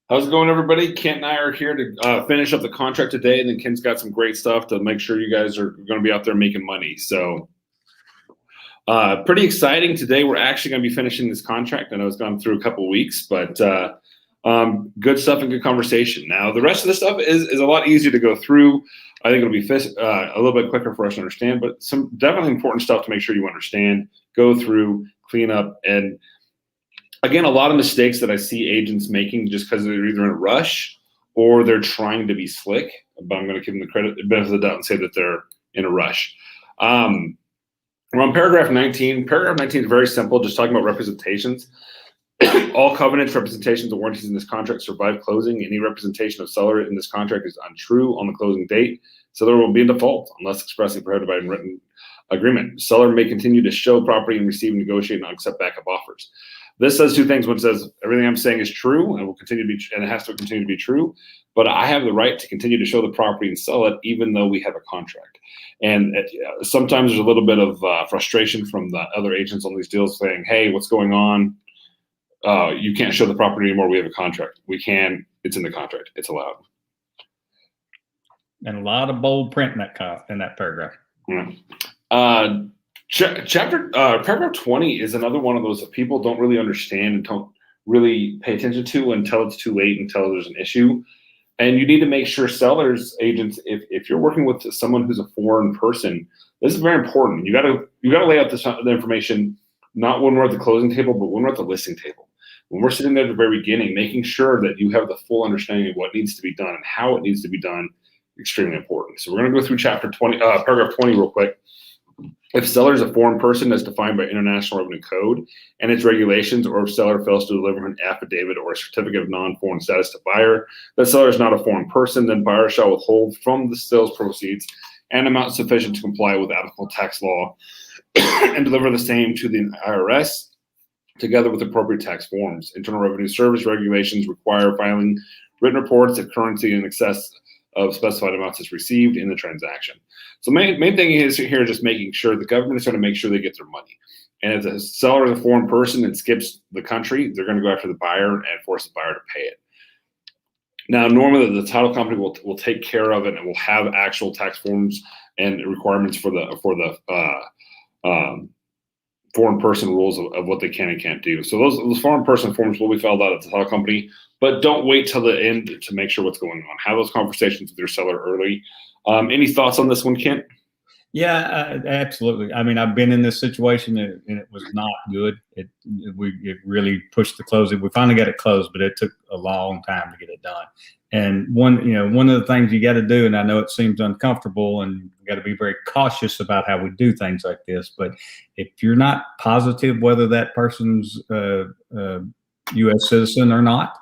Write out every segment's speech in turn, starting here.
How's it going, everybody? Kent and I are here to finish up the contract today, and then Kent's got some great stuff to make sure you guys are going to be out there making money. So, pretty exciting. Today, we're actually going to be finishing this contract. I know it's gone through a couple of weeks, but good stuff and good conversation. Now, the rest of the stuff is a lot easier to go through. I think it'll be a little bit quicker for us to understand, but some definitely important stuff to make sure you understand, go through, clean up, and again, a lot of mistakes that I see agents making just because they're either in a rush or they're trying to be slick. But I'm going to give them the benefit of the doubt and say that they're in a rush. We're on paragraph 19. Paragraph 19 is very simple, just talking about representations. All covenants, representations, and warranties in this contract survive closing. Any representation of seller in this contract is untrue on the closing date. Seller will be in default unless expressly prohibited by a written agreement. Seller may continue to show property and receive, negotiate, and accept backup offers. This says two things. One says everything I'm saying is true and will continue to be, and it has to continue to be true. But I have the right to continue to show the property and sell it, even though we have a contract. And sometimes there's a little bit of frustration from the other agents on these deals saying, "Hey, what's going on? You can't show the property anymore. We have a contract. We can. It's in the contract. It's allowed." And a lot of bold print in that paragraph. Yeah. Paragraph 20 is another one of those that people don't really understand and don't really pay attention to until it's too late, until there's an issue. And you need to make sure sellers, agents, if you're working with someone who's a foreign person, this is very important. You gotta lay out the information not when we're at the closing table, but when we're at the listing table. When we're sitting there at the very beginning, making sure that you have the full understanding of what needs to be done and how it needs to be done, extremely important. So we're going to go through paragraph 20 real quick. If seller is a foreign person as defined by International Revenue Code and its regulations, or if seller fails to deliver an affidavit or a certificate of non-foreign status to buyer, that seller is not a foreign person, then buyer shall withhold from the sales proceeds an amount sufficient to comply with applicable tax law and deliver the same to the IRS together with appropriate tax forms. Internal Revenue Service regulations require filing written reports if currency in excess of specified amounts is received in the transaction. So main thing is here just making sure the government is going to make sure they get their money. And if the seller is a foreign person and skips the country, they're going to go after the buyer and force the buyer to pay it. Now, normally the title company will take care of it and will have actual tax forms and requirements for the foreign person rules of what they can and can't do. So those foreign person forms will be filled out at the title company, but don't wait till the end to make sure what's going on. Have those conversations with your seller early. Any thoughts on this one, Kent? Yeah, absolutely. I mean, I've been in this situation and it was not good. It really pushed the closing. We finally got it closed, but it took a long time to get it done. And one of the things you got to do, and I know it seems uncomfortable, and you got to be very cautious about how we do things like this. But if you're not positive whether that person's a U.S. citizen or not,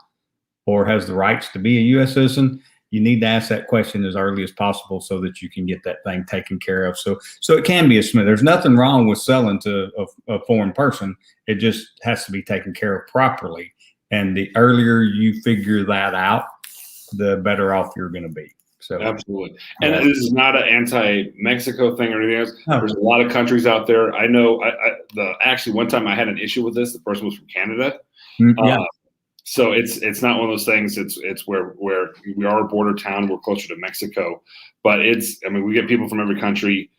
or has the rights to be a U.S. citizen, you need to ask that question as early as possible so that you can get that thing taken care of. So it can be a smooth. There's nothing wrong with selling to a foreign person. It just has to be taken care of properly. And the earlier you figure that out, the better off you're going to be. So absolutely. And this is not an anti-Mexico thing or anything else. No. There's a lot of countries out there. I know. Actually, one time I had an issue with this. The person was from Canada. Yeah. So it's not one of those things. It's where we are a border town. We're closer to Mexico, but we get people from every country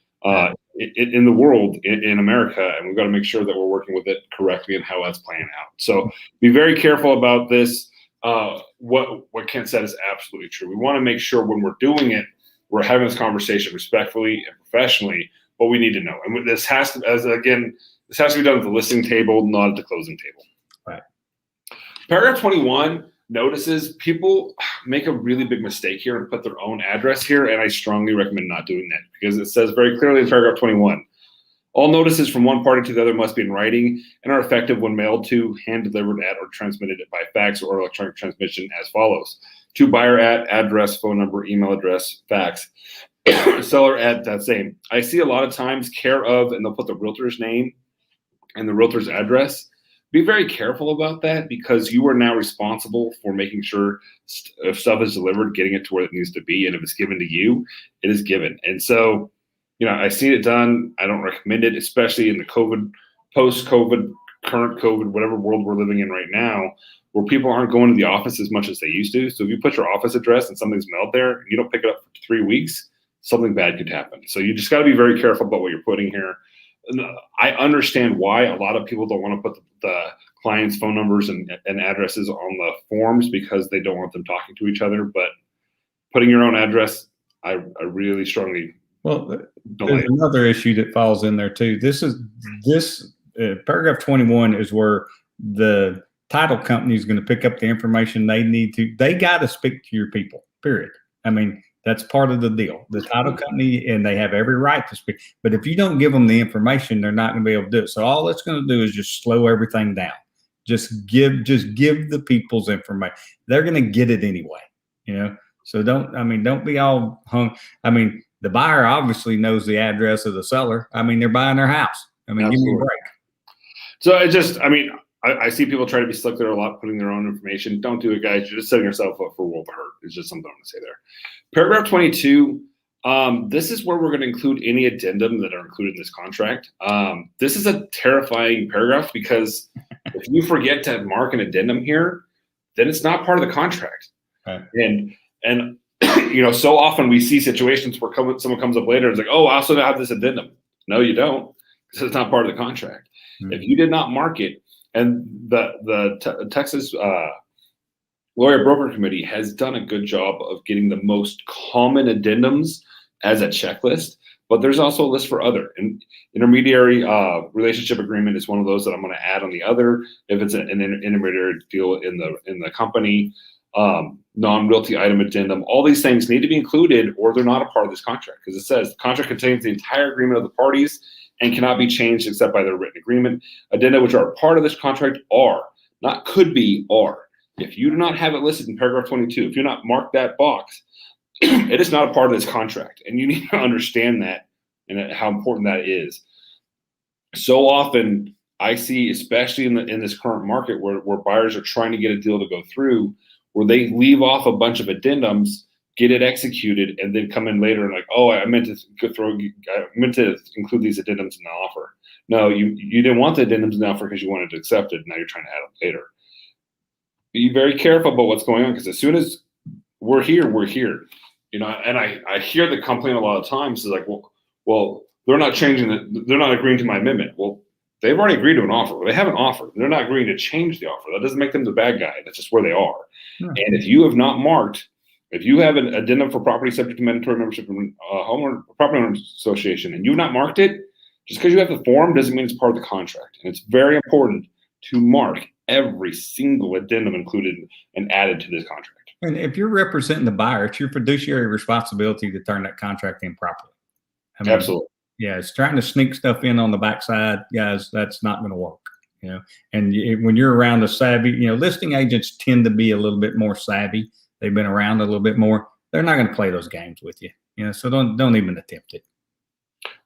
in the world, in America, and we've got to make sure that we're working with it correctly and how that's playing out. So be very careful about this. What Kent said is absolutely true. We want to make sure when we're doing it, we're having this conversation respectfully and professionally. But we need to know, and this has to be done at the listing table, not at the closing table. Right. Paragraph 21 notices people make a really big mistake here and put their own address here, and I strongly recommend not doing that because it says very clearly in paragraph 21, all notices from one party to the other must be in writing and are effective when mailed to, hand-delivered at, or transmitted by fax or electronic transmission as follows. To buyer at, address, phone number, email address, fax, seller at, that same. I see a lot of times care of, and they'll put the realtor's name and the realtor's address. Be very careful about that because you are now responsible for making sure if stuff is delivered, getting it to where it needs to be. And if it's given to you, it is given. And so, I've seen it done. I don't recommend it, especially in the post-COVID current COVID, whatever world we're living in right now, where people aren't going to the office as much as they used to. So if you put your office address and something's mailed there, and you don't pick it up for 3 weeks, something bad could happen. So you just got to be very careful about what you're putting here. I understand why a lot of people don't want to put the clients' phone numbers and addresses on the forms because they don't want them talking to each other. But putting your own address, I really strongly don't. There's another issue that falls in there too. This paragraph 21 is where the title company is going to pick up the information they need to. They got to speak to your people, period. I mean, that's part of the deal. The title company, and they have every right to speak. But if you don't give them the information, they're not going to be able to do it. So all it's going to do is just slow everything down. Just give the people's information. They're going to get it anyway, So don't be all hung. I mean, the buyer obviously knows the address of the seller. I mean, they're buying their house. I mean, Absolutely. Give me a break. So I see people try to be slick there a lot, putting their own information. Don't do it, guys. You're just setting yourself up for a world of hurt. It's just something I'm going to say there. Paragraph 22, this is where we're going to include any addendum that are included in this contract. This is a terrifying paragraph because if you forget to mark an addendum here, then it's not part of the contract. Right. And so often we see situations where someone comes up later and is like, oh, I also have this addendum. No, you don't, because it's not part of the contract. Mm-hmm. If you did not mark it, and the Texas Lawyer Broker Committee has done a good job of getting the most common addendums as a checklist, but there's also a list for other. And intermediary relationship agreement is one of those that I'm going to add on the other. If it's an intermediary deal in the company, non-realty item addendum, all these things need to be included or they're not a part of this contract, because it says the contract contains the entire agreement of the parties and cannot be changed except by their written agreement. Addenda which are a part of this contract are, not could be, are. If you do not have it listed in paragraph 22, if you not mark that box, it is not a part of this contract. And you need to understand that and how important that is. So often I see, especially in this current market where buyers are trying to get a deal to go through, where they leave off a bunch of addendums, get it executed, and then come in later and like, oh, I meant to include these addendums in the offer. No, you didn't want the addendums in the offer because you wanted to accept it. Now you're trying to add them later. Be very careful about what's going on, because as soon as we're here. And I hear the complaint a lot of times is like, well, they're not changing they're not agreeing to my amendment. Well, they've already agreed to an offer. They have an offer. They're not agreeing to change the offer. That doesn't make them the bad guy. That's just where they are. Yeah. And if you have not marked, if you have an addendum for property subject to mandatory membership in homeowner property owners association and you've not marked it, just because you have the form doesn't mean it's part of the contract. And it's very important to mark every single addendum included and added to this contract. And if you're representing the buyer, it's your fiduciary responsibility to turn that contract in properly. Absolutely. Yeah, it's trying to sneak stuff in on the backside, guys. That's not going to work. And when you're around the savvy, listing agents tend to be a little bit more savvy. They've been around a little bit more. They're not going to play those games with you. So don't even attempt it.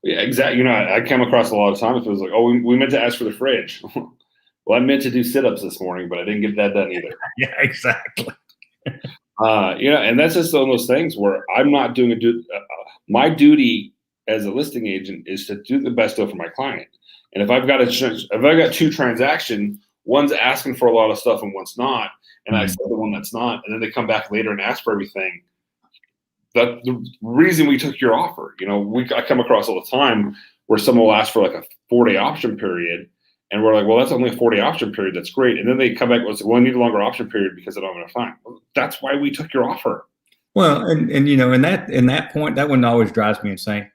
Yeah, exactly. I come across a lot of times. It was like, oh, we meant to ask for the fridge. Well, I meant to do sit-ups this morning, but I didn't get that done either. Yeah, exactly. And that's just one of those things where I'm not doing my duty as a listing agent is to do the best deal for my client. And if I've got two transactions, one's asking for a lot of stuff and one's not, and I accept the one that's not, and then they come back later and ask for everything. That's the reason we took your offer. I come across all the time where someone will ask for like a 4-day option period. And we're like, well, that's only a 4-day option period. That's great. And then they come back and say, well, I need a longer option period because I don't have enough time. Well, that's why we took your offer. Well, and in that point, that one always drives me insane.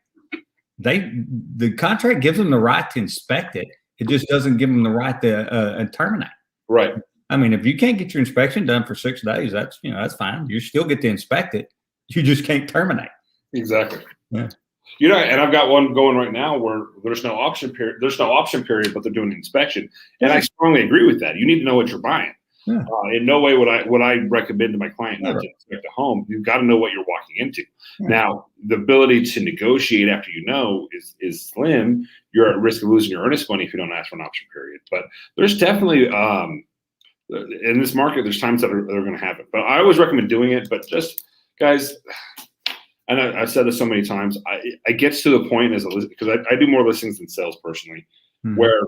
The contract gives them the right to inspect it. It just doesn't give them the right to terminate. Right. I mean, if you can't get your inspection done for 6 days, that's fine. You still get to inspect it. You just can't terminate. Exactly. Yeah. And I've got one going right now where there's no option period. There's no option period, but they're doing an inspection. And I strongly agree with that. You need to know what you're buying. Yeah. In no way would I recommend to my client not to inspect a home. You've got to know what you're walking into. Yeah. Now, the ability to negotiate after is slim. You're at risk of losing your earnest money if you don't ask for an option period. But there's definitely in this market, there's times that are going to happen. But I always recommend doing it. But just guys. And I've said this so many times, I get to the point as a listing, because I do more listings than sales personally, where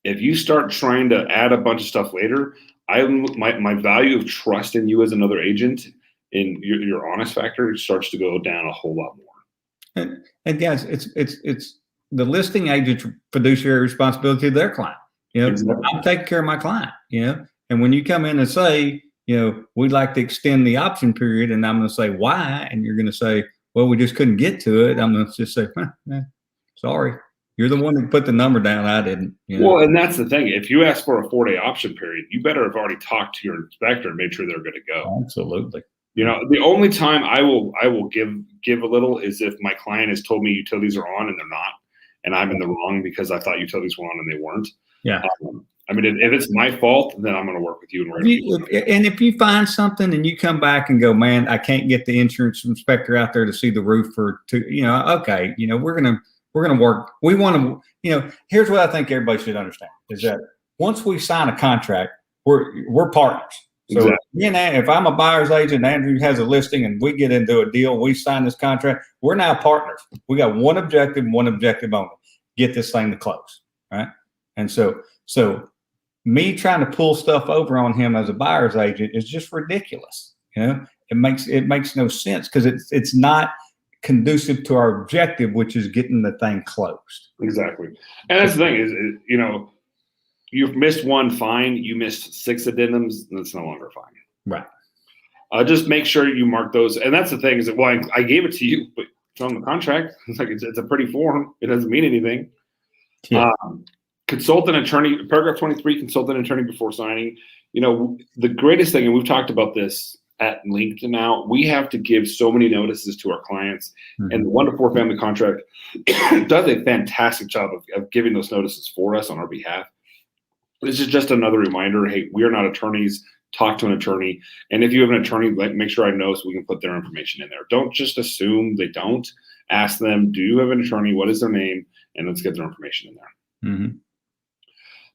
If you start trying to add a bunch of stuff later, my value of trust in you as another agent in your honest factor starts to go down a whole lot more. And guys, it's the listing agent's fiduciary responsibility to their client. Exactly. I'm taking care of my client, and when you come in and say, we'd like to extend the option period, and I'm going to say why, and you're going to say, well, we just couldn't get to it. I'm going to just say, sorry, you're the one that put the number down. I didn't. Well, and that's the thing. If you ask for a 4-day option period, you better have already talked to your inspector and made sure they're good to go. Absolutely. The only time I will give a little is if my client has told me utilities are on and they're not, and I'm in the wrong because I thought utilities were on and they weren't. Yeah. I mean, if it's my fault, then I'm going to work with you. And if you find something and you come back and go, man, I can't get the insurance inspector out there to see the roof okay, we're going to work. We want to, here's what I think everybody should understand is that once we sign a contract, we're partners. So exactly. If I'm a buyer's agent, Andrew has a listing, and we get into a deal, we sign this contract, we're now partners. We got one objective only: get this thing to close, right? And so me trying to pull stuff over on him as a buyer's agent is just ridiculous. It makes no sense because it's not conducive to our objective, which is getting the thing closed. Exactly, and that's the thing is you've missed one fine, you missed 6 addendums, and it's no longer a fine. Right. Just make sure you mark those. And that's the thing is that, well, I gave it to you, but it's on the contract. It's like, it's a pretty form. It doesn't mean anything. Yeah. Consultant attorney, paragraph 23, consultant attorney before signing. The greatest thing, and we've talked about this at length now, we have to give so many notices to our clients. Mm-hmm. And the 1 to 4 family contract does a fantastic job of giving those notices for us on our behalf. This is just another reminder. Hey, we are not attorneys. Talk to an attorney. And if you have an attorney, make sure I know so we can put their information in there. Don't just assume they don't. Ask them, do you have an attorney? What is their name? And let's get their information in there. Mm-hmm.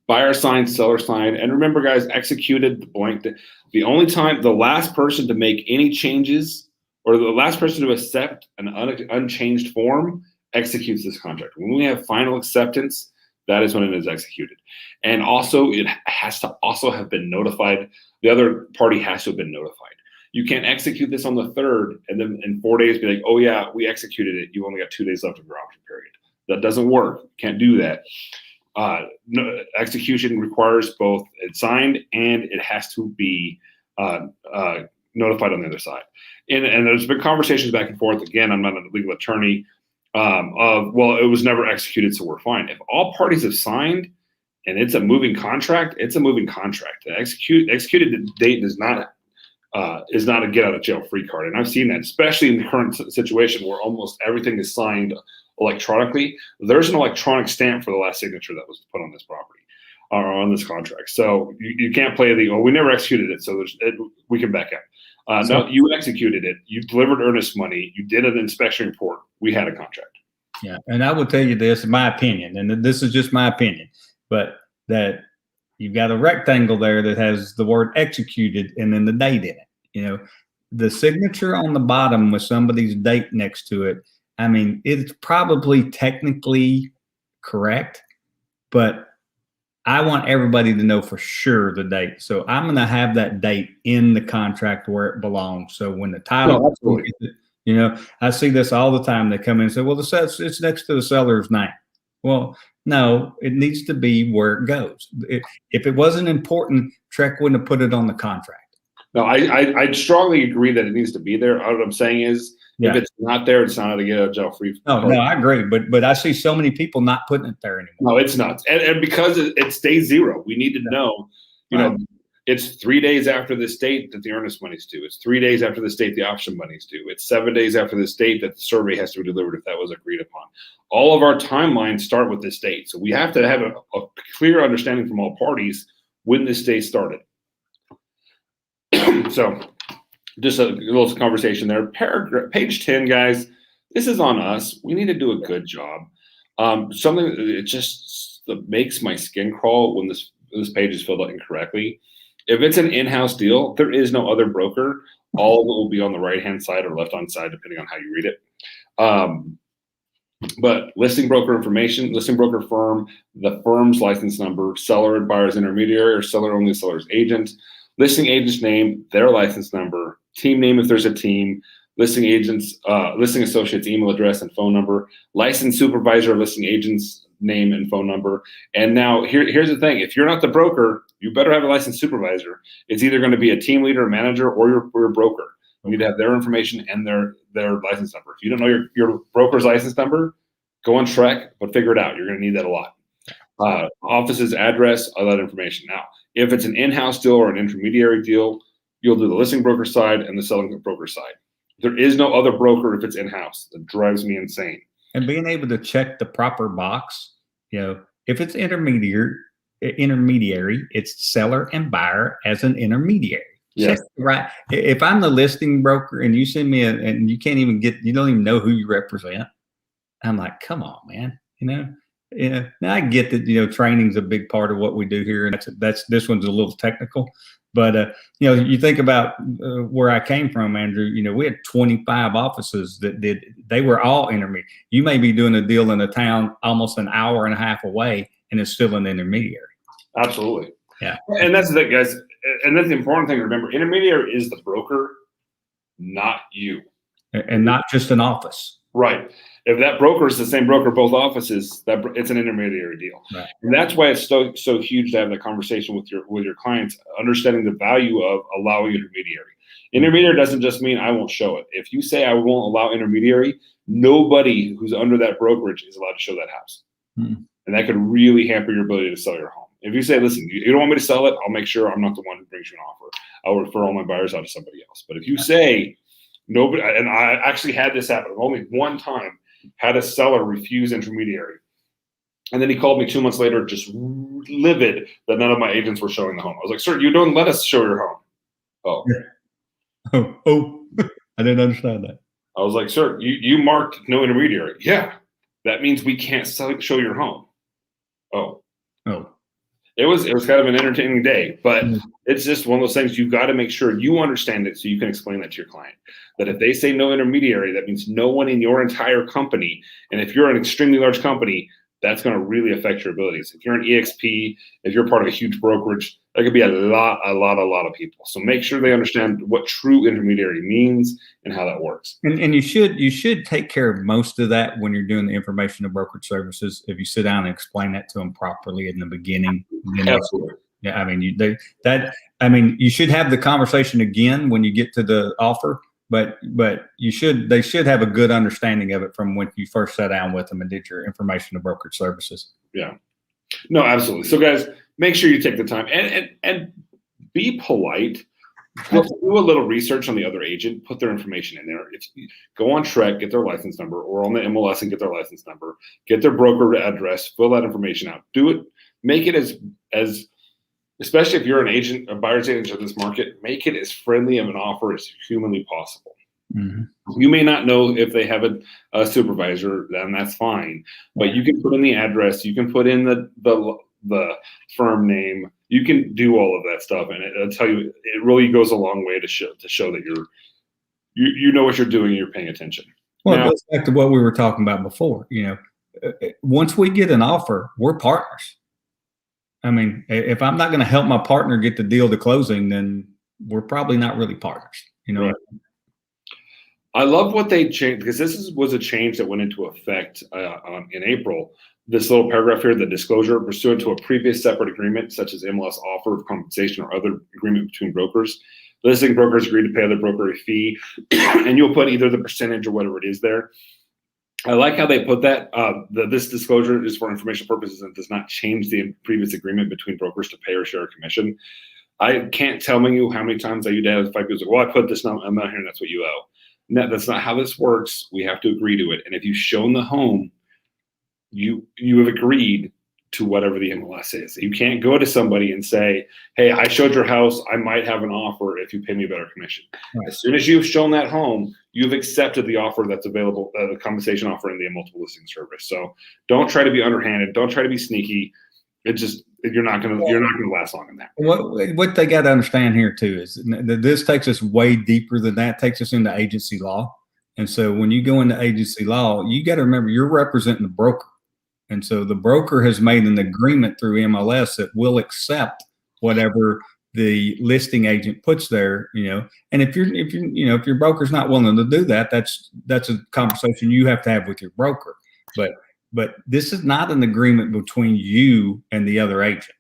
Buyer signed, seller signed. And remember, guys, executed the blank. The only time, the last person to make any changes or the last person to accept an unchanged form executes this contract. When we have final acceptance, that is when it is executed. And also, it has to also have been notified. The other party has to have been notified. You can't execute this on the 3rd and then in 4 days be like, oh, yeah, we executed it. You only got 2 days left of your option period. That doesn't work. Can't do that. Execution requires both it's signed and it has to be notified on the other side. And there's been conversations back and forth. Again, I'm not a legal attorney. Well, it was never executed, so we're fine. If all parties have signed and it's a moving contract, it's a moving contract. The executed date is not a get out of jail free card. And I've seen that, especially in the current situation where almost everything is signed electronically. There's an electronic stamp for the last signature that was put on this property or on this contract. So you can't play we never executed it, so we can back out. No, you executed it. You delivered earnest money. You did an inspection report. We had a contract. Yeah, and I will tell you this, in my opinion, and this is just my opinion, but that you've got a rectangle there that has the word executed and then the date in it. The signature on the bottom with somebody's date next to it, I mean, it's probably technically correct, but I want everybody to know for sure the date. So I'm going to have that date in the contract where it belongs. So when the title, I see this all the time. They come in and say, well, it's next to the seller's name. Well, no, it needs to be where it goes. If it wasn't important, Trek wouldn't have put it on the contract. No, I strongly agree that it needs to be there. What I'm saying is, if it's not there, it's not a get out of jail free. No, I agree. But I see so many people not putting it there anymore. No, it's not. And because it's day 0, we need to know, it's 3 days after this date that the earnest money's due. It's 3 days after this date the option money's due. It's 7 days after this date that the survey has to be delivered if that was agreed upon. All of our timelines start with this date. So we have to have a clear understanding from all parties when this date started. So just a little conversation there. Page 10, guys, this is on us. We need to do a good job. Something it just makes my skin crawl when this page is filled out incorrectly. If it's an in-house deal, there is no other broker. All of it will be on the right-hand side or left-hand side, depending on how you read it. But listing broker information, listing broker firm, the firm's license number, seller and buyer's intermediary or seller only, seller's agent, listing agent's name, their license number, team name if there's a team, listing agents, listing associates email address and phone number, licensed supervisor, listing agent's name and phone number. And now here's the thing: if you're not the broker, you better have a licensed supervisor. It's either going to be a team leader, a manager, or your broker. You need to have their information and their license number. If you don't know your broker's license number, go on Trek, but figure it out. You're going to need that a lot. Office's address, all that information. Now, if it's an in-house deal or an intermediary deal, you'll do the listing broker side and the selling broker side. There is no other broker if it's in-house. That drives me insane. And being able to check the proper box, if it's intermediary, it's seller and buyer as an intermediary. Yes. Right. If I'm the listing broker and you send me and you can't even you don't even know who you represent, I'm like, come on, man. Now I get that, training's a big part of what we do here. And this one's a little technical, but, you think about where I came from, Andrew, we had 25 offices they were all intermediate. You may be doing a deal in a town almost an hour and a half away and it's still an intermediary. Absolutely. Yeah. And that's the thing, guys. And that's the important thing to remember. Intermediary is the broker, not you. And not just an office. Right. If that broker is the same broker, both offices, it's an intermediary deal. Right. And that's why it's so huge to have that conversation with your clients, understanding the value of allowing intermediary. Intermediary doesn't just mean I won't show it. If you say I won't allow intermediary, nobody who's under that brokerage is allowed to show that house. And that could really hamper your ability to sell your home. If you say, listen, you don't want me to sell it, I'll make sure I'm not the one who brings you an offer. I'll refer all my buyers out to somebody else. But if you say nobody, and I actually had this happen only one time, had a seller refuse intermediary. And then he called me 2 months later, just livid that none of my agents were showing the home. I was like, sir, you don't let us show your home. Oh, I didn't understand that. I was like, sir, you marked no intermediary. Yeah, that means we can't show your home. Oh. It was kind of an entertaining day, but it's just one of those things. You've got to make sure you understand it so you can explain that to your client. That if they say no intermediary, that means no one in your entire company. And if you're an extremely large company, that's going to really affect your abilities. If you're an EXP, if you're part of a huge brokerage, that could be a lot of people. So make sure they understand what true intermediary means and how that works. And you should take care of most of that when you're doing the information and brokerage services. If you sit down and explain that to them properly in the beginning. Absolutely. Yeah, I mean, you should have the conversation again when you get to the offer. But they should have a good understanding of it from when you first sat down with them and did your information and brokerage services. Yeah, no, absolutely. So guys, make sure you take the time and be polite. Do a little research on the other agent, put their information in there. Go on Trek, get their license number, or on the MLS and get their license number, get their broker address, fill that information out. Do it, make it as especially if you're an agent, a buyer's agent of this market, make it as friendly of an offer as humanly possible. Mm-hmm. You may not know if they have a supervisor, then that's fine. But you can put in the address, you can put in the firm name, you can do all of that stuff, and it'll tell you. It really goes a long way to show that you know what you're doing and you're paying attention. Well, it goes back to what we were talking about before. Once we get an offer, we're partners. I mean, if I'm not going to help my partner get the deal to closing, then we're probably not really partners. Right. I love what they changed, because this was a change that went into effect in April. This little paragraph here, the disclosure pursuant to a previous separate agreement, such as MLS offer of compensation or other agreement between brokers. Listing brokers agree to pay the broker a fee, and you'll put either the percentage or whatever it is there. I like how they put that. This disclosure is for information purposes and does not change the previous agreement between brokers to pay or share a commission. I can't tell you how many times I identify people say, well, I put this amount here and that's what you owe. No, that's not how this works. We have to agree to it. And if you've shown the home, you have agreed to whatever the MLS is. You can't go to somebody and say, hey, I showed your house. I might have an offer if you pay me a better commission. Right. As soon as you've shown that home, you've accepted the offer that's available, the compensation offer in the multiple listing service. So don't try to be underhanded. Don't try to be sneaky. You're not going to last long in that. What they got to understand here too is that this takes us way deeper than that. It takes us into agency law. And so when you go into agency law, you got to remember you're representing the broker. And so the broker has made an agreement through MLS that will accept whatever the listing agent puts there, And if if your broker's not willing to do that, that's a conversation you have to have with your broker. But this is not an agreement between you and the other agent.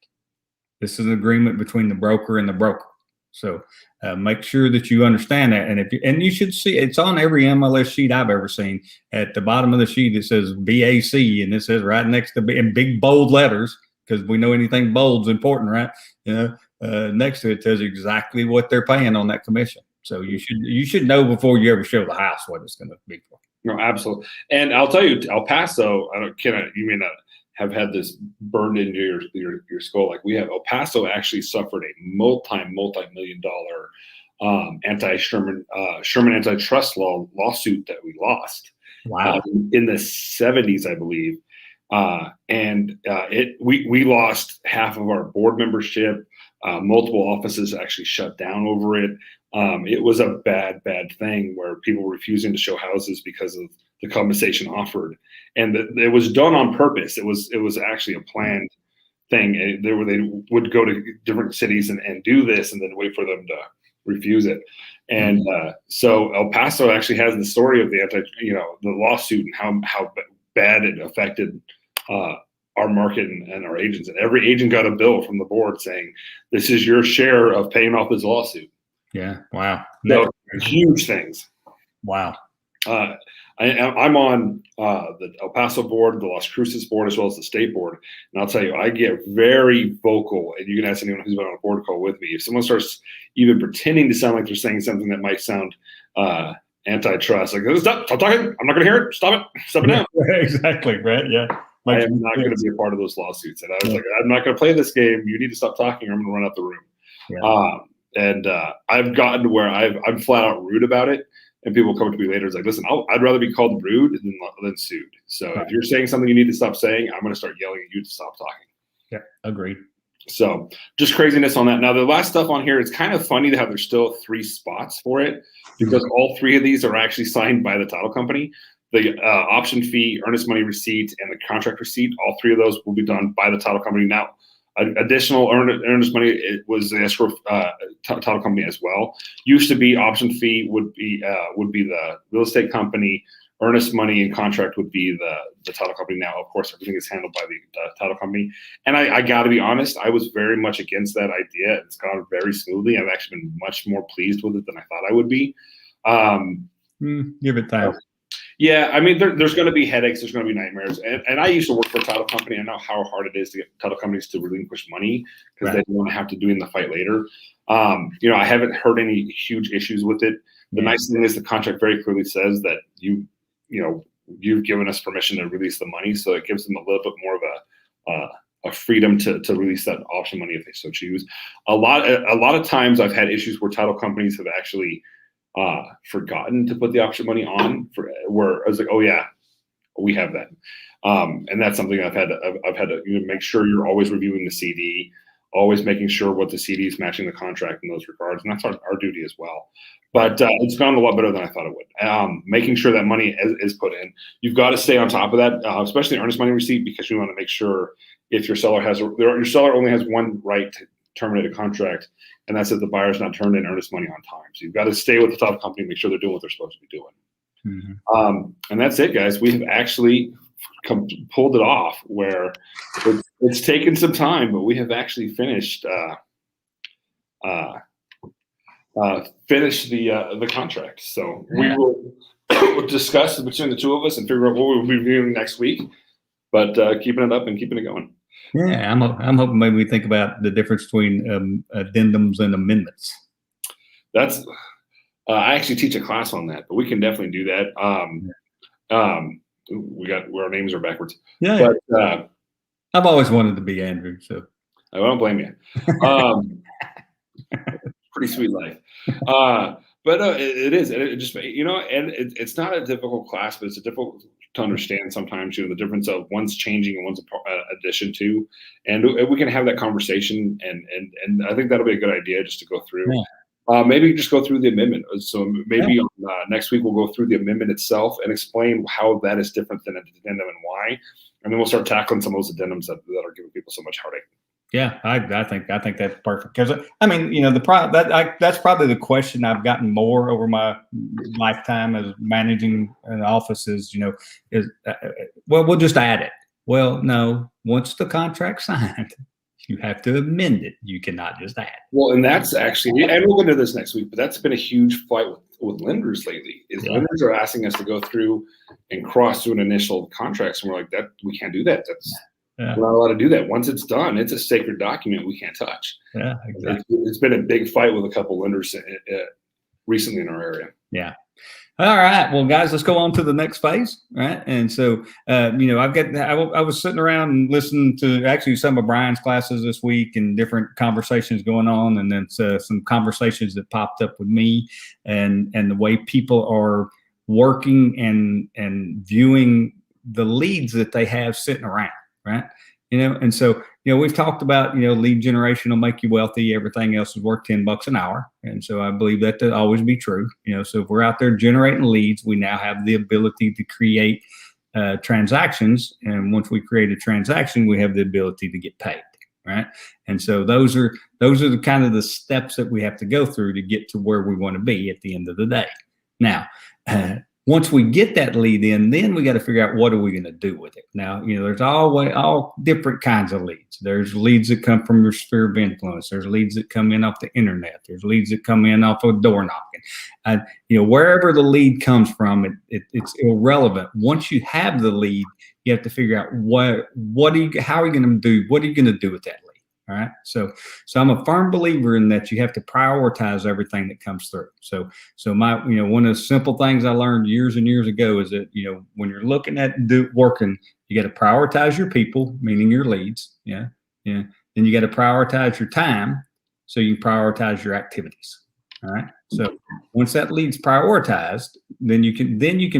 This is an agreement between the broker and the broker. So make sure that you understand that. And you should see it's on every MLS sheet I've ever seen. At the bottom of the sheet, it says BAC, and it says right next to in big bold letters, because we know anything bold's important, right? Next to it tells you exactly what they're paying on that commission. So you should know before you ever show the house what it's going to be for. No, absolutely. And I'll tell you, El Paso, you may not have had this burned into your skull like we have. El Paso actually suffered a multi-million dollar Sherman antitrust lawsuit that we lost. Wow. In the 70s, I believe. We lost half of our board membership. Multiple offices actually shut down over it. It was a bad thing where people were refusing to show houses because of the compensation offered, and it was done on purpose. It was actually a planned thing. They would go to different cities and do this, and then wait for them to refuse it. And so El Paso actually has the story of the lawsuit and how bad it affected our market and our agents. And every agent got a bill from the board saying, "This is your share of paying off this lawsuit." Yeah. Wow. No, huge things. Wow. I'm on the El Paso board, the Las Cruces board, as well as the state board. And I'll tell you, I get very vocal, and you can ask anyone who's been on a board call with me. If someone starts even pretending to sound like they're saying something that might sound antitrust, like, stop talking, I'm not going to hear it, stop it now. Exactly, right, yeah. I am not going to be a part of those lawsuits. And I was like, I'm not going to play this game. You need to stop talking or I'm going to run out the room. Yeah. I've gotten to where I'm flat out rude about it. And people come to me later. It's like, listen, I'd rather be called rude than sued. So if you're saying something you need to stop saying, I'm going to start yelling at you to stop talking. Yeah, agreed. So just craziness on that. Now, the last stuff on here, it's kind of funny to have there's still 3 spots for it because all 3 of these are actually signed by the title company. The option fee, earnest money receipt, and the contract receipt, all 3 of those will be done by the title company. Now, additional earnest money, it was the escrow title company as well. Used to be option fee would be the real estate company. Earnest money and contract would be the title company. Now, of course, everything is handled by the title company. And I got to be honest, I was very much against that idea. It's gone very smoothly. I've actually been much more pleased with it than I thought I would be. Give it time. Yeah, I mean, there's going to be headaches. There's going to be nightmares. And I used to work for a title company. I know how hard it is to get title companies to relinquish money because they don't want to have to do it in the fight later. I haven't heard any huge issues with it. The nice thing is the contract very clearly says that you've given us permission to release the money. So it gives them a little bit more of a freedom to release that option money if they so choose. A lot of times I've had issues where title companies have actually forgotten to put the option money on where I was like, oh yeah, we have that. And that's something I've had to make sure you're always reviewing the CD, always making sure what the CD is matching the contract in those regards. And that's our duty as well. But it's gone a lot better than I thought it would. Making sure that money is put in. You've got to stay on top of that, especially earnest money receipt, because you want to make sure if your seller only has one right to terminate a contract, and that's if the buyer's not turned in earnest money on time. So you've got to stay with the title company, make sure they're doing what they're supposed to be doing. Mm-hmm. And that's it, guys. We have actually pulled it off where it's taken some time, but we have actually finished the contract. So we will discuss between the 2 of us and figure out what we'll be doing next week. But keeping it up and keeping it going. Yeah, I'm hoping maybe we think about the difference between addendums and amendments. That's I actually teach a class on that, but we can definitely do that. We got where our names are backwards. Yeah, but I've always wanted to be Andrew, so I don't blame you. Pretty sweet life. But it is. It just and it's not a difficult class, but it's difficult to understand sometimes. The difference of one's changing and one's addition to, and we can have that conversation. And I think that'll be a good idea just to go through. Maybe just go through the amendment. So maybe next week we'll go through the amendment itself and explain how that is different than an addendum and why, and then we'll start tackling some of those addendums that are giving people so much heartache. Yeah, I think that's perfect, because I mean, that's probably the question I've gotten more over my lifetime as managing an office is well, we'll just add it. Well, no, once the contract's signed, you have to amend it. You cannot just add. Well, and that's actually, and we'll get into this next week, but that's been a huge fight with lenders lately. Lenders are asking us to go through and cross through an initial contracts, and we're like, that we can't do that. We're not allowed to do that. Once it's done, it's a sacred document we can't touch. Yeah, exactly. It's been a big fight with a couple lenders recently in our area. Yeah. All right. Well, guys, let's go on to the next phase. Right. And so, I was sitting around and listening to actually some of Brian's classes this week and different conversations going on. And then some conversations that popped up with me and the way people are working and viewing the leads that they have sitting around. Right. And so, we've talked about, lead generation will make you wealthy. Everything else is worth $10 an hour. And so I believe that to always be true. So if we're out there generating leads, we now have the ability to create transactions. And once we create a transaction, we have the ability to get paid. Right. And so those are the kind of the steps that we have to go through to get to where we want to be at the end of the day. Now, once we get that lead in, then we got to figure out what are we going to do with it. Now, there's all different kinds of leads. There's leads that come from your sphere of influence. There's leads that come in off the internet. There's leads that come in off of door knocking. Wherever the lead comes from, it's irrelevant. Once you have the lead, you have to figure out how are you going to do? What are you going to do with that lead? All right. So I'm a firm believer in that you have to prioritize everything that comes through. So one of the simple things I learned years and years ago is that, when you're looking at working, you got to prioritize your people, meaning your leads. Yeah. Yeah. Then you got to prioritize your time. So you prioritize your activities. All right. So once that lead's prioritized, then you can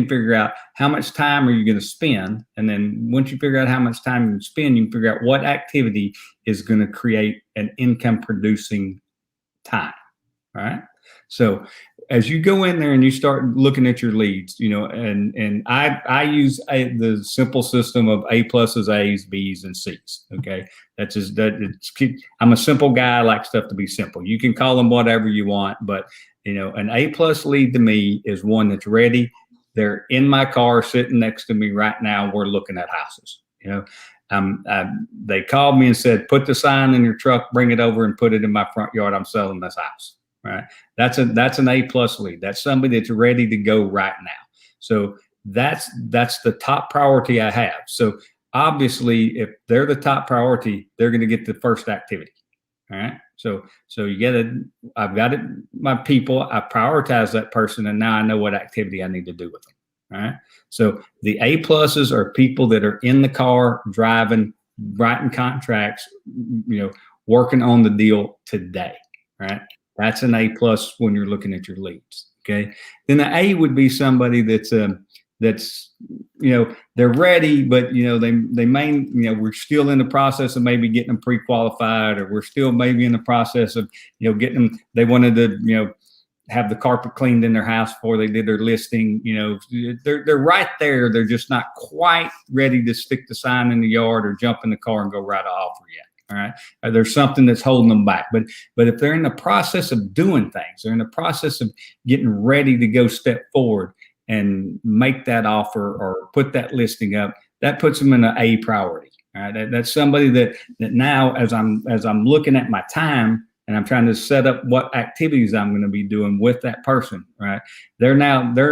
figure out how much time are you going to spend. And then once you figure out how much time you can spend, you can figure out what activity is going to create an income producing time. All right. So as you go in there and you start looking at your leads, and I use the simple system of A pluses, A's, B's, and C's. Okay. I'm a simple guy. I like stuff to be simple. You can call them whatever you want, but an A plus lead to me is one that's ready. They're in my car sitting next to me right now. We're looking at houses. They called me and said, put the sign in your truck, bring it over and put it in my front yard. I'm selling this house. Right. That's an A plus lead. That's somebody that's ready to go right now. So that's the top priority I have. So obviously, if they're the top priority, they're going to get the first activity. All right. So I've got my people, I prioritize that person, and now I know what activity I need to do with them. All right. So the A pluses are people that are in the car, driving, writing contracts, working on the deal today. Right. That's an A plus when you're looking at your leads. Okay. Then the A would be somebody that's they're ready, but they may, we're still in the process of maybe getting them pre-qualified, or we're still maybe in the process of, getting them, they wanted to, have the carpet cleaned in their house before they did their listing. They're right there. They're just not quite ready to stick the sign in the yard or jump in the car and go write an offer yet. All right. There's something that's holding them back. But if they're in the process of doing things, they're in the process of getting ready to go step forward and make that offer or put that listing up, that puts them in an A priority. All right. That's somebody that now, as I'm looking at my time and I'm trying to set up what activities I'm going to be doing with that person, right? They're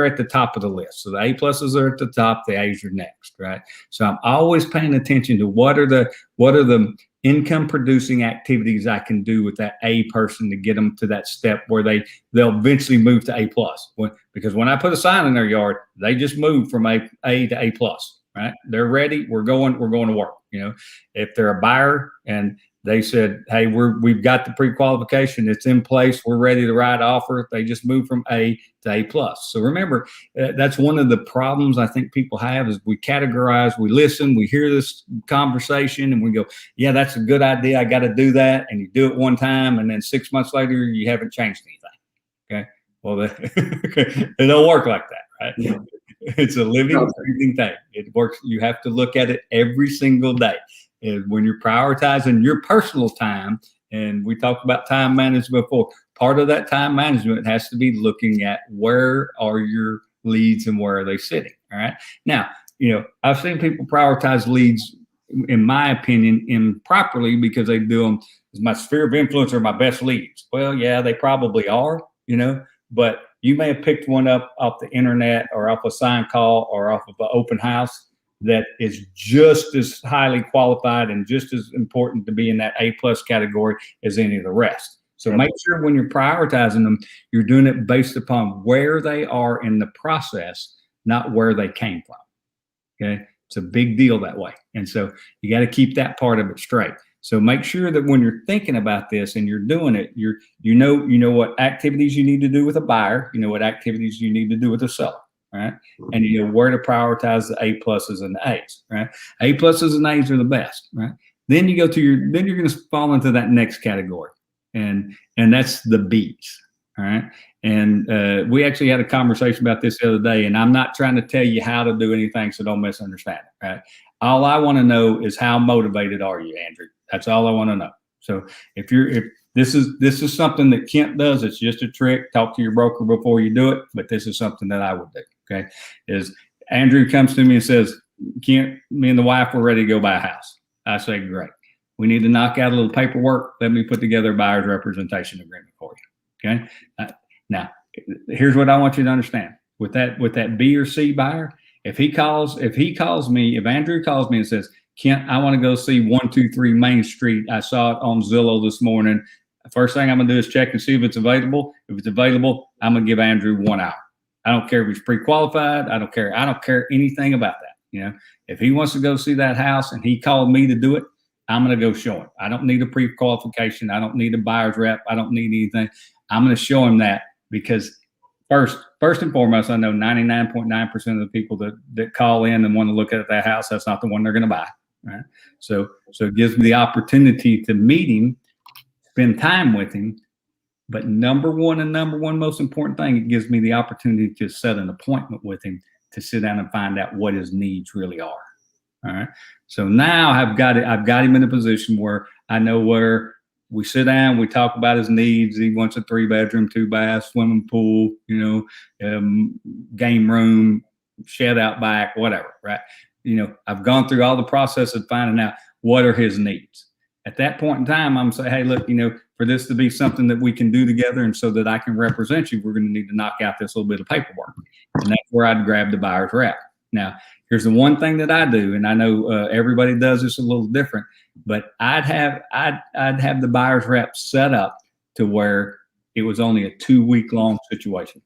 at the top of the list. So the A pluses are at the top, the A's are next, right? So I'm always paying attention to what are the income producing activities I can do with that A person to get them to that step where they'll eventually move to A plus. Because when I put a sign in their yard, they just move from A to A plus, right? They're ready. We're going to work. If they're a buyer and they said, hey, we've got the pre-qualification, it's in place, we're ready to write offer, they just move from A to A plus. So remember, that's one of the problems I think people have is we categorize, we listen, we hear this conversation and we go, yeah, that's a good idea, I got to do that. And you do it one time and then 6 months later, you haven't changed anything. Well, it don't work like that, right? Yeah. It's a living, breathing thing. It works. You have to look at it every single day. And when you're prioritizing your personal time, and we talked about time management before, part of that time management has to be looking at where are your leads and where are they sitting. All right. Now, I've seen people prioritize leads, in my opinion, improperly because they do them as my sphere of influence or my best leads. Well, yeah, they probably are, but you may have picked one up off the internet or off a sign call or off of an open house that is just as highly qualified and just as important to be in that A+ category as any of the rest. So make sure when you're prioritizing them, you're doing it based upon where they are in the process, not where they came from. Okay. It's a big deal that way. And so you got to keep that part of it straight. So make sure that when you're thinking about this and you're doing it, you know what activities you need to do with a buyer, you know what activities you need to do with a seller, right? And you know where to prioritize the A+ and the A's, right? A+ and A's are the best, right? Then you go to then you're going to fall into that next category, and that's the B's, all right? And we actually had a conversation about this the other day, and I'm not trying to tell you how to do anything, so don't misunderstand it, right? All I want to know is how motivated are you, Andrew? That's all I want to know. So if this is something that Kent does, it's just a trick. Talk to your broker before you do it, but this is something that I would do. Okay, is Andrew comes to me and says, Kent, me and the wife were ready to go buy a house. I say, great. We need to knock out a little paperwork. Let me put together a buyer's representation agreement for you. Okay. Now, here's what I want you to understand. With that B or C buyer, if Andrew calls me and says, Kent, I want to go see 123 Main Street. I saw it on Zillow this morning. First thing I'm going to do is check and see if it's available. If it's available, I'm going to give Andrew 1 hour. I don't care if he's pre-qualified. I don't care anything about that. If he wants to go see that house and he called me to do it, I'm going to go show him. I don't need a pre-qualification. I don't need a buyer's rep. I don't need anything. I'm going to show him that because First and foremost, I know 99.9% of the people that call in and want to look at that house, that's not the one they're going to buy. Right? So it gives me the opportunity to meet him, spend time with him. But number one most important thing, it gives me the opportunity to set an appointment with him to sit down and find out what his needs really are. All right. So now I've got him in a position where I know where we sit down, we talk about his needs. He wants a 3-bedroom, 2-bath, swimming pool, game room, shed out back, whatever, right? I've gone through all the process of finding out what are his needs. At that point in time, I'm saying, hey, look, for this to be something that we can do together and so that I can represent you, we're going to need to knock out this little bit of paperwork. And that's where I'd grab the buyer's rep. Now, here's the one thing that I do, and I know everybody does this a little different, but I'd have the buyer's rep set up to where it was only a 2-week long situation.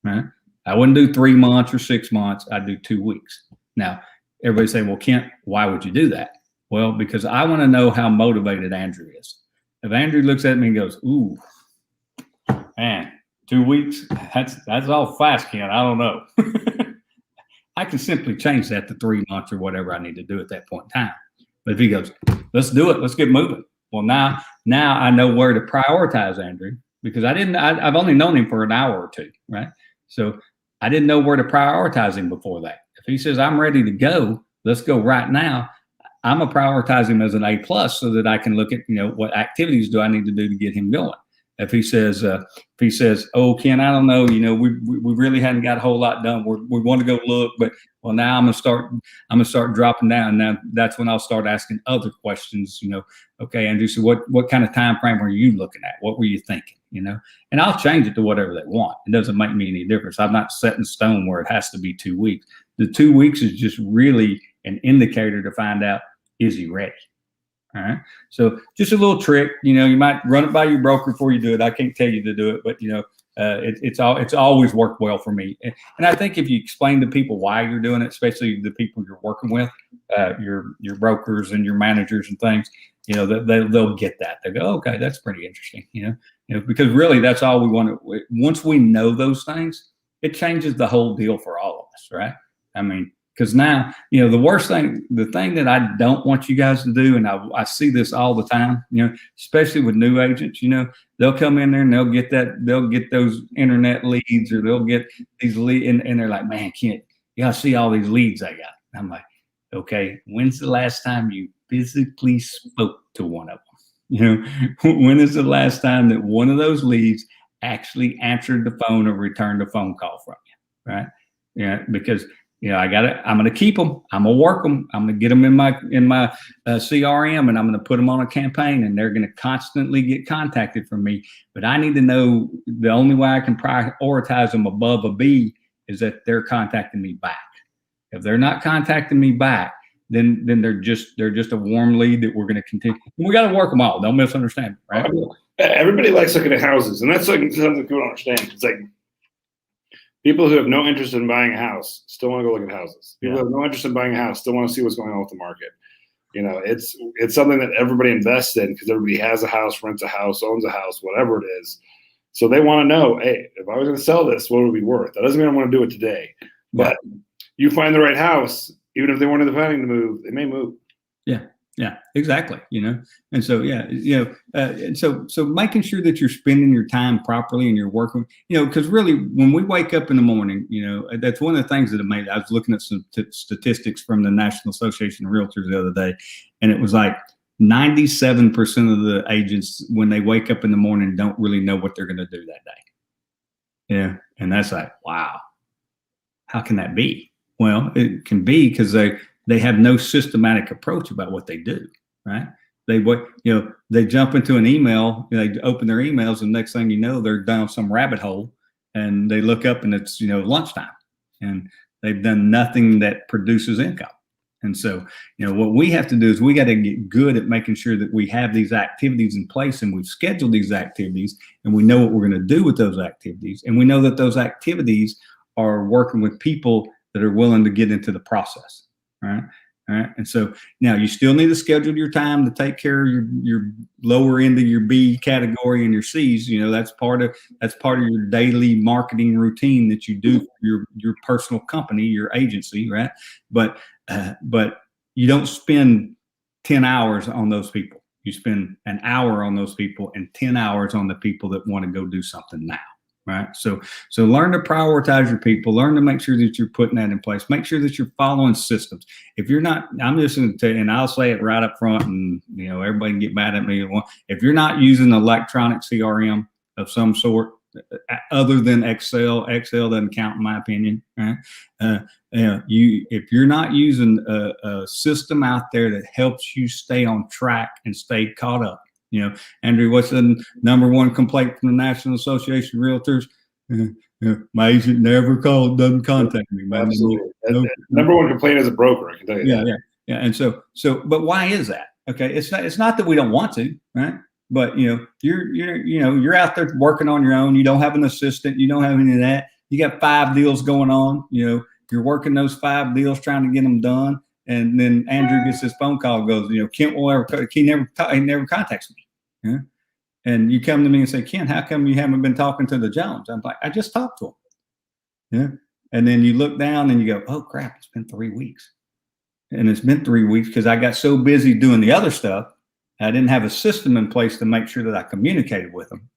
Right? I wouldn't do 3 months or 6 months. I'd do 2 weeks. Now, everybody say, well, Kent, why would you do that? Well, because I want to know how motivated Andrew is. If Andrew looks at me and goes, ooh, man, 2 weeks, that's all fast, Kent. I don't know. I can simply change that to 3 months or whatever I need to do at that point in time. But if he goes, let's do it, let's get moving. Well, now I know where to prioritize Andrew because I've only known him for an hour or two, right? So I didn't know where to prioritize him before that. If he says, I'm ready to go, let's go right now, I'm going to prioritize him as an A+ so that I can look at, what activities do I need to do to get him going. If he says, oh, Ken, I don't know, we really hadn't got a whole lot done. We want to go look, but well, now I'm gonna start dropping down. Now that's when I'll start asking other questions. Okay, Andrew, so what kind of time frame are you looking at? What were you thinking? And I'll change it to whatever they want. It doesn't make me any difference. I'm not set in stone where it has to be 2 weeks. The 2 weeks is just really an indicator to find out, is he ready? All right. So just a little trick, you might run it by your broker before you do it. I can't tell you to do it, but it's always worked well for me. And I think if you explain to people why you're doing it, especially the people you're working with, your brokers and your managers and things, they'll get that. They go, okay, that's pretty interesting. Because really that's all we want to. Once we know those things, it changes the whole deal for all of us, right? I mean, Because now, the worst thing, the thing that I don't want you guys to do, and I see this all the time, especially with new agents, they'll come in there and they'll get those internet leads, or they'll get these leads, and they're like, man, Kent, you gotta see all these leads I got. I'm like, okay, when's the last time you physically spoke to one of them? When is the last time that one of those leads actually answered the phone or returned a phone call from you, right? Yeah, because I'm going to keep them. I'm going to work them. I'm going to get them in my CRM, and I'm going to put them on a campaign, and they're going to constantly get contacted from me. But I need to know the only way I can prioritize them above a B is that they're contacting me back. If they're not contacting me back, then they're just a warm lead that we're going to continue. And we got to work them all. Don't misunderstand, right? Everybody likes looking at houses, and that's like something people don't understand. It's like, people who have no interest in buying a house still want to go look at houses. People who have no interest in buying a house still want to see what's going on with the market. It's something that everybody invests in because everybody has a house, rents a house, owns a house, whatever it is. So they want to know, hey, if I was going to sell this, what would it be worth? That doesn't mean I want to do it today. But you find the right house, even if they weren't planning to move, they may move. Yeah, exactly. And so, and so making sure that you're spending your time properly and you're working, because really when we wake up in the morning, that's one of the things that I was looking at some statistics from the National Association of Realtors the other day, and it was like 97% of the agents, when they wake up in the morning, don't really know what they're going to do that day. Yeah. And that's like, wow, how can that be? Well, it can be because they have no systematic approach about what they do, right? They jump into an email, they open their emails, and next thing you know, they're down some rabbit hole, and they look up and it's, lunchtime, and they've done nothing that produces income. And so, what we have to do is we got to get good at making sure that we have these activities in place, and we've scheduled these activities, and we know what we're going to do with those activities. And we know that those activities are working with people that are willing to get into the process. Right. All right. And so now you still need to schedule your time to take care of your lower end of your B category and your C's. That's part of your daily marketing routine that you do for your personal company, your agency. Right. But you don't spend 10 hours on those people. You spend an hour on those people and 10 hours on the people that want to go do something now. Right. So learn to prioritize your people, learn to make sure that you're putting that in place, make sure that you're following systems. If you're not, I'm just going to tell you, and I'll say it right up front, and everybody can get mad at me. If you're not using electronic CRM of some sort other than Excel doesn't count in my opinion. Right. If you're not using a system out there that helps you stay on track and stay caught up. Andrew, what's the number one complaint from the National Association of Realtors? My agent never doesn't contact me. Man. Absolutely. Number one complaint is a broker, I can tell you that. Yeah. And so, but why is that? Okay. It's not that we don't want to, right? But you're out there working on your own. You don't have an assistant. You don't have any of that. You got 5 deals going on. You're working those 5 deals, trying to get them done. And then Andrew gets this phone call, goes, Kent he never contacts me. Yeah. And you come to me and say, Ken, how come you haven't been talking to the Jones? I'm like, I just talked to him. Yeah. And then you look down and you go, oh crap, it's been 3 weeks. And it's been 3 weeks because I got so busy doing the other stuff. I didn't have a system in place to make sure that I communicated with them.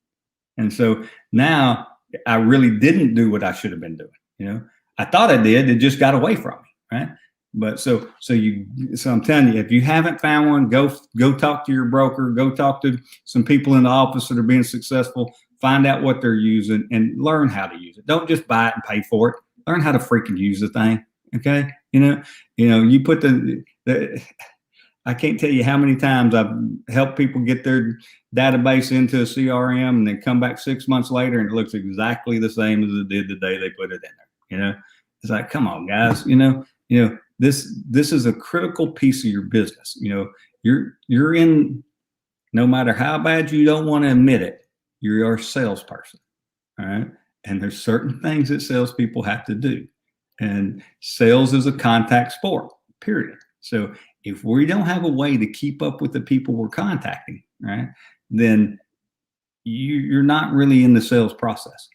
And so now I really didn't do what I should have been doing. I thought I did. It just got away from me. Right. But so I'm telling you, if you haven't found one, go talk to your broker, go talk to some people in the office that are being successful, find out what they're using and learn how to use it. Don't just buy it and pay for it. Learn how to freaking use the thing. Okay. You put I can't tell you how many times I've helped people get their database into a CRM and then come back 6 months later and it looks exactly the same as it did the day they put it in there. It's like, come on, guys, this is a critical piece of your business. You're in, no matter how bad you don't want to admit it, you're a salesperson. All right. And there's certain things that salespeople have to do. And sales is a contact sport, period. So if we don't have a way to keep up with the people we're contacting, right, then you're not really in the sales process.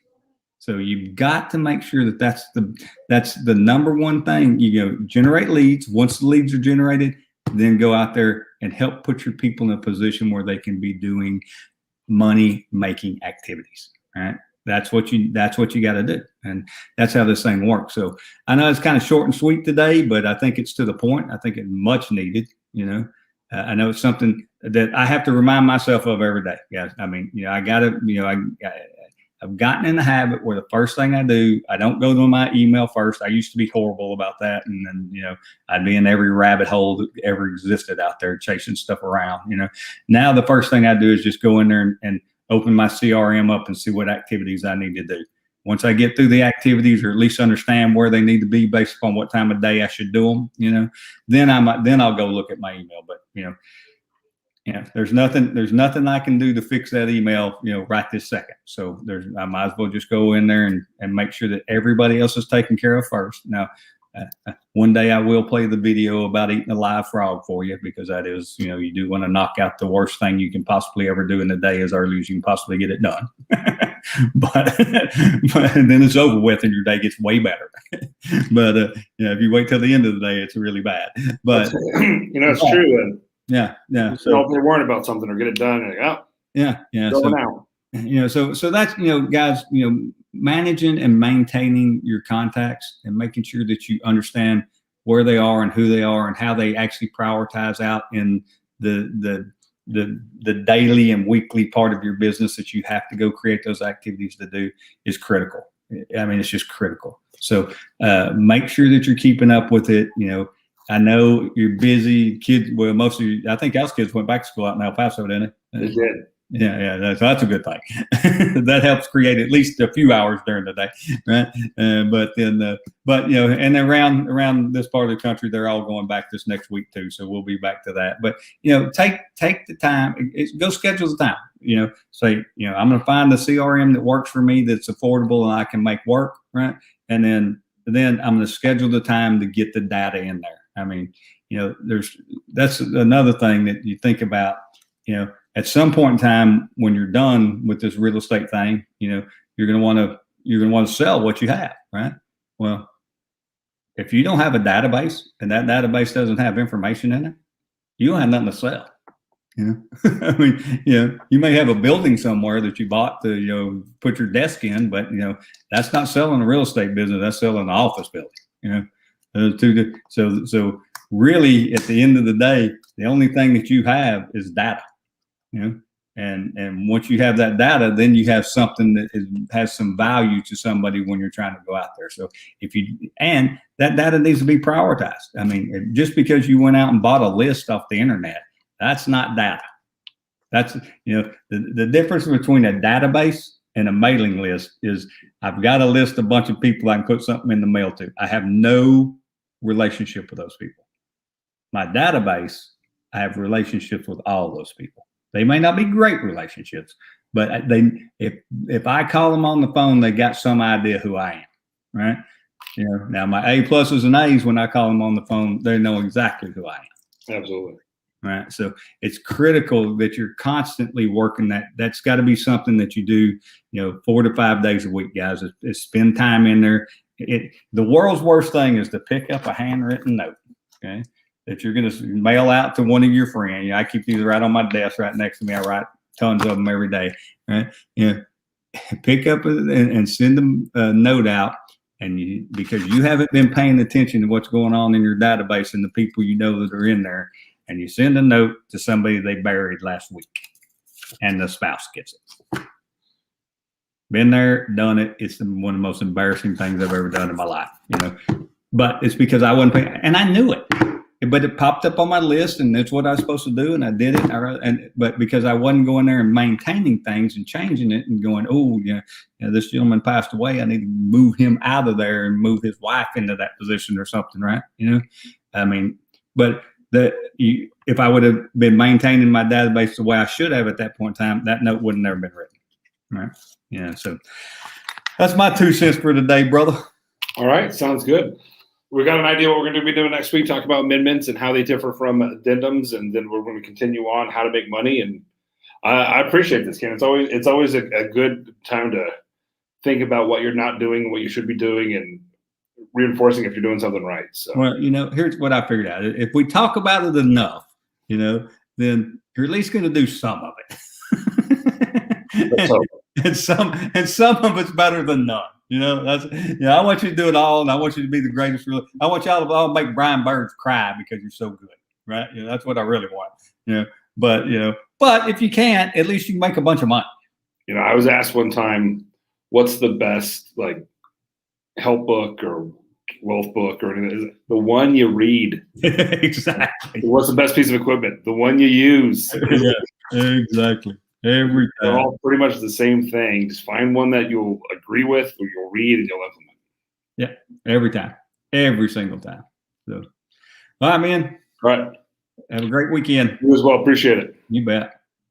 So you've got to make sure that that's the number one thing. Generate leads. Once the leads are generated, then go out there and help put your people in a position where they can be doing money making activities. Right. That's what you got to do. And that's how this thing works. So I know it's kind of short and sweet today, but I think it's to the point. I think it's much needed. I know it's something that I have to remind myself of every day, guys. I mean, I gotta, I've gotten in the habit where the first thing I do, I don't go to my email first. I used to be horrible about that. And then, I'd be in every rabbit hole that ever existed out there chasing stuff around, Now the first thing I do is just go in there and open my CRM up and see what activities I need to do. Once I get through the activities, or at least understand where they need to be based upon what time of day I should do them, then I'll go look at my email. But, there's nothing I can do to fix that email, right this second. So I might as well just go in there and make sure that everybody else is taken care of first. Now, one day I will play the video about eating a live frog for you, because that is, you do want to knock out the worst thing you can possibly ever do in the day as early as you can possibly get it done. but then it's over with and your day gets way better. But if you wait till the end of the day, it's really bad. But it's true. And yeah. So if they're worried about something or get it done, and so that's guys, managing and maintaining your contacts and making sure that you understand where they are and who they are and how they actually prioritize out in the daily and weekly part of your business that you have to go create those activities to do is critical. I mean, it's just critical. So make sure that you're keeping up with it. I know you're busy. Kids, well, most of you, I think our kids went back to school out in El Paso, didn't they? They did. Yeah, that's a good thing. That helps create at least a few hours during the day, right? And around this part of the country, they're all going back this next week too. So we'll be back to that. But take the time. Go schedule the time. Say I'm going to find the CRM that works for me, that's affordable and I can make work, right? And then I'm going to schedule the time to get the data in there. I mean, that's another thing that you think about. At some point in time, when you're done with this real estate thing, you're going to want to sell what you have, right? Well, if you don't have a database and that database doesn't have information in it, you don't have nothing to sell. I mean, you may have a building somewhere that you bought to, put your desk in, but that's not selling a real estate business. That's selling an office building. So really, at the end of the day, the only thing that you have is data. And once you have that data, then you have something that has some value to somebody when you're trying to go out there. So and that data needs to be prioritized. I mean, just because you went out and bought a list off the internet, that's not data. That's, the difference between a database and a mailing list is I've got to list a bunch of people I can put something in the mail to. I have no relationship with those people. My database, I have relationships with all those people. They may not be great relationships, but if I call them on the phone, they got some idea who I am, right? Now my A pluses and A's, when I call them on the phone, they know exactly who I am. Absolutely. Right. So it's critical that you're constantly working that. That's got to be something that you do, 4 to 5 days a week, guys, is spend time in there. The world's worst thing is to pick up a handwritten note. Okay. That you're going to mail out to one of your friends. I keep these right on my desk, right next to me. I write tons of them every day. Right? Pick up and send them a note out, because you haven't been paying attention to what's going on in your database and the people that are in there, and you send a note to somebody they buried last week, and the spouse gets it. Been there, done it. It's one of the most embarrassing things I've ever done in my life. But it's because I wasn't paying, and I knew it. But it popped up on my list, and that's what I was supposed to do, and I did it. But because I wasn't going there and maintaining things and changing it and going, this gentleman passed away, I need to move him out of there and move his wife into that position or something, right? I mean, but if I would have been maintaining my database the way I should have at that point in time, that note would have never been written, right? So that's my 2 cents for today, brother. All right, sounds good. We got an idea what we're going to be doing next week. Talk about amendments and how they differ from addendums, and then we're going to continue on how to make money. And I appreciate this, Ken. It's always a good time to think about what you're not doing, what you should be doing, and reinforcing if you're doing something right. So, well, here's what I figured out. If we talk about it enough, then you're at least going to do some of it. and some of it's better than none. I want you to do it all, and I want you to be the greatest. I want y'all to all make Brian Birds cry because you're so good, right? That's what I really want. But if you can't, at least you can make a bunch of money. I was asked one time, what's the best like help book or wealth book or anything? The one you read. Exactly. What's the best piece of equipment? The one you use. Yeah, exactly. Every time. They're all pretty much the same thing. Just find one that you'll agree with, or you'll read, and you'll implement. Yeah, every time, every single time. So, all right, man. All right. Have a great weekend. You as well. Appreciate it. You bet.